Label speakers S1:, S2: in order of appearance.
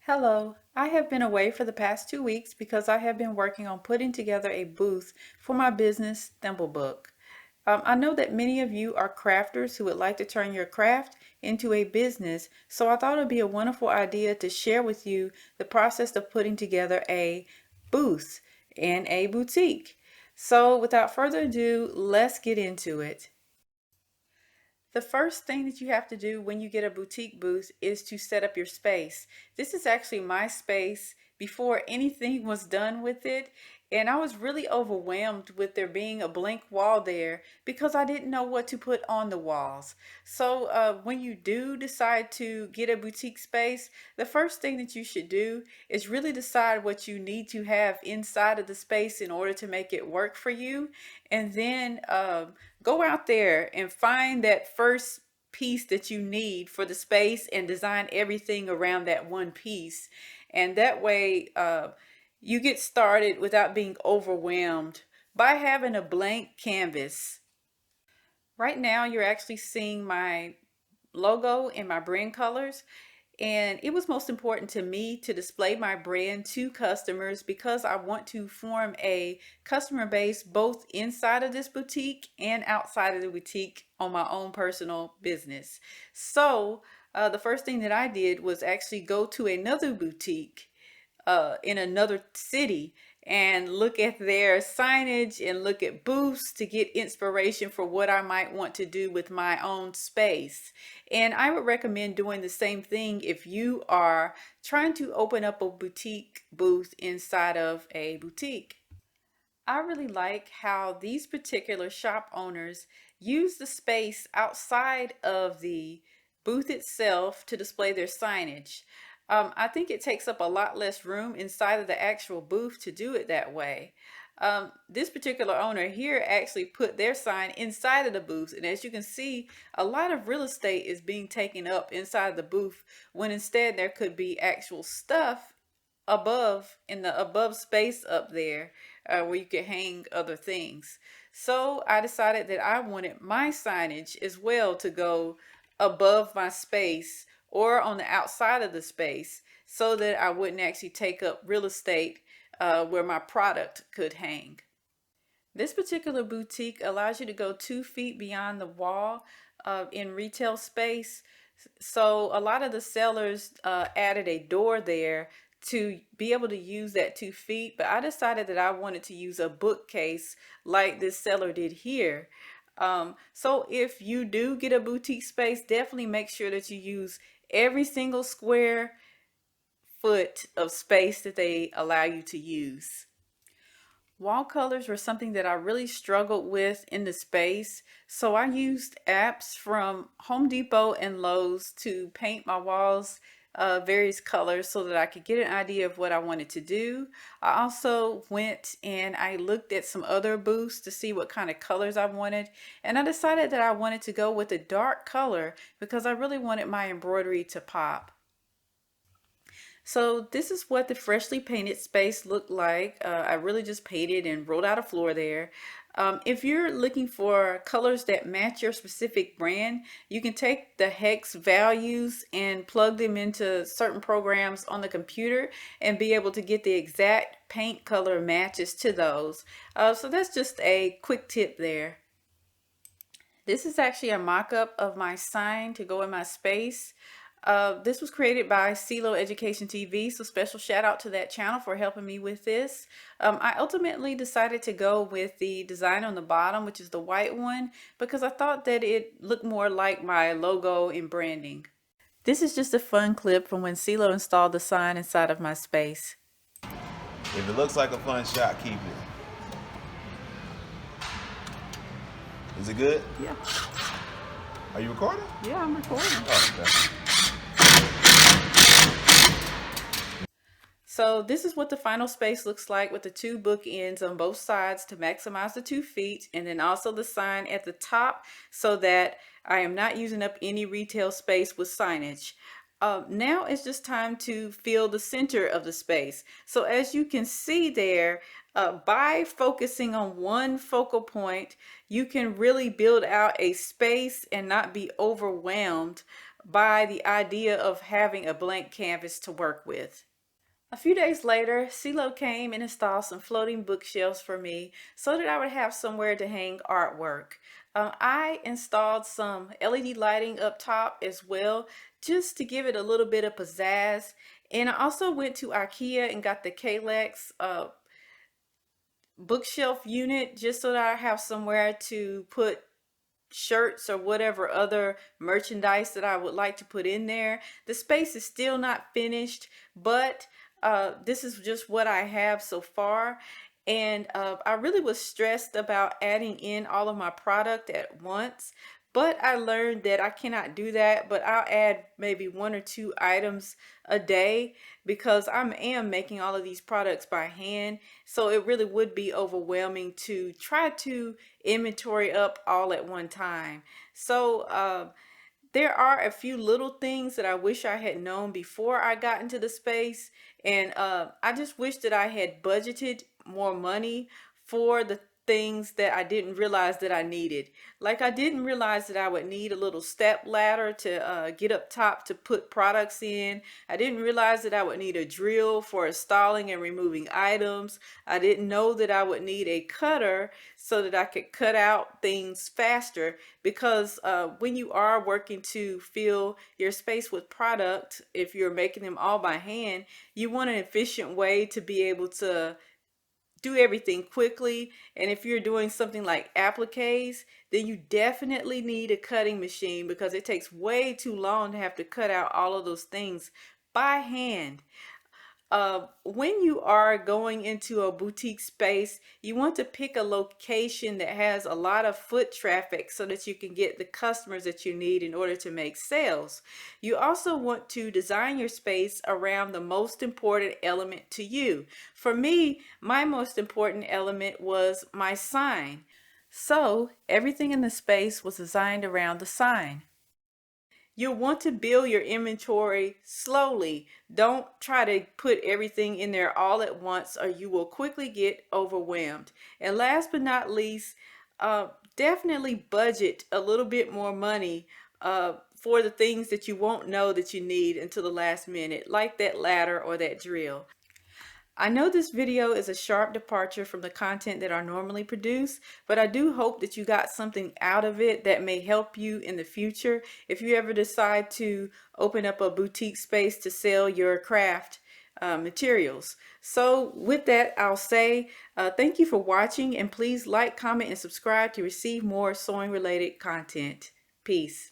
S1: Hello, I have been away for the past 2 weeks because I have been working on putting together a booth for my business, Thimble Book. I know that many of you are crafters who would like to turn your craft into a business, so I thought it would be a wonderful idea to share with you the process of putting together a booth in a boutique. So without further ado, let's get into it. The first thing that you have to do when you get a boutique booth is to set up your space. This is actually my space before anything was done with it. And I was really overwhelmed with there being a blank wall there because I didn't know what to put on the walls. So when you do decide to get a boutique space, the first thing that you should do is really decide what you need to have inside of the space in order to make it work for you. And then go out there and find that first piece that you need for the space and design everything around that one piece. And that way, you get started without being overwhelmed by having a blank canvas. Right now, you're actually seeing my logo and my brand colors. And it was most important to me to display my brand to customers because I want to form a customer base both inside of this boutique and outside of the boutique on my own personal business. So the first thing that I did was actually go to another boutique in another city and look at their signage and look at booths to get inspiration for what I might want to do with my own space. And I would recommend doing the same thing if you are trying to open up a boutique booth inside of a boutique. I really like how these particular shop owners use the space outside of the booth itself to display their signage. I think it takes up a lot less room inside of the actual booth to do it that way. This particular owner here actually put their sign inside of the booth, and as you can see, a lot of real estate is being taken up inside of the booth when instead there could be actual stuff above in the above space up there where you could hang other things. So I decided that I wanted my signage as well to go above my space or on the outside of the space so that I wouldn't actually take up real estate where my product could hang. This particular boutique allows you to go 2 feet beyond the wall in retail space. So a lot of the sellers added a door there to be able to use that 2 feet, but I decided that I wanted to use a bookcase like this seller did here. So if you do get a boutique space, definitely make sure that you use every single square foot of space that they allow you to use. Wall colors were something that I really struggled with in the space, so I used apps from Home Depot and Lowe's to paint my walls various colors so that I could get an idea of what I wanted to do. I also went and I looked at some other booths to see what kind of colors I wanted, and I decided that I wanted to go with a dark color because I really wanted my embroidery to pop. So this is what the freshly painted space looked like. I really just painted and rolled out a floor there. If you're looking for colors that match your specific brand, you can take the hex values and plug them into certain programs on the computer and be able to get the exact paint color matches to those. So that's just a quick tip there. This is actually a mock-up of my sign to go in my space. This was created by CeeLo Education TV, so special shout out to that channel for helping me with this. I ultimately decided to go with the design on the bottom, which is the white one, because I thought that it looked more like my logo and branding. This is just a fun clip from when CeeLo installed the sign inside of my space.
S2: If it looks like a fun shot, keep it. Is it good?
S1: Yeah,
S2: Are you recording?
S1: yeah, I'm recording.
S2: Oh, okay.
S1: So this is what the final space looks like with the two bookends on both sides to maximize the 2 feet, and then also the sign at the top so that I am not using up any retail space with signage. Now it's just time to fill the center of the space. So as you can see there, by focusing on one focal point, you can really build out a space and not be overwhelmed by the idea of having a blank canvas to work with. A few days later, CeeLo came and installed some floating bookshelves for me so that I would have somewhere to hang artwork. I installed some LED lighting up top as well, just to give it a little bit of pizzazz. And I also went to IKEA and got the Kalex bookshelf unit just so that I have somewhere to put shirts or whatever other merchandise that I would like to put in there. The space is still not finished, but this is just what I have so far. And I really was stressed about adding in all of my product at once, but I learned that I cannot do that, but I'll add maybe 1 or 2 items a day because I am making all of these products by hand. So it really would be overwhelming to try to inventory up all at one time. So there are a few little things that I wish I had known before I got into the space, and I just wish that I had budgeted more money for the things that I didn't realize that I needed. Like I didn't realize that I would need a little step ladder to get up top to put products in. I didn't realize that I would need a drill for installing and removing items. I didn't know that I would need a cutter so that I could cut out things faster, because when you are working to fill your space with product, if you're making them all by hand, you want an efficient way to be able to do everything quickly. And if you're doing something like appliques, then you definitely need a cutting machine because it takes way too long to have to cut out all of those things by hand. When you are going into a boutique space, you want to pick a location that has a lot of foot traffic so that you can get the customers that you need in order to make sales. You also want to design your space around the most important element to you. For me, my most important element was my sign. So everything in the space was designed around the sign. You'll want to build your inventory slowly. Don't try to put everything in there all at once or you will quickly get overwhelmed. And last but not least, definitely budget a little bit more money for the things that you won't know that you need until the last minute, like that ladder or that drill. I know this video is a sharp departure from the content that I normally produce, but I do hope that you got something out of it that may help you in the future if you ever decide to open up a boutique space to sell your craft materials. So with that, I'll say thank you for watching, and please like, comment, and subscribe to receive more sewing related content. Peace.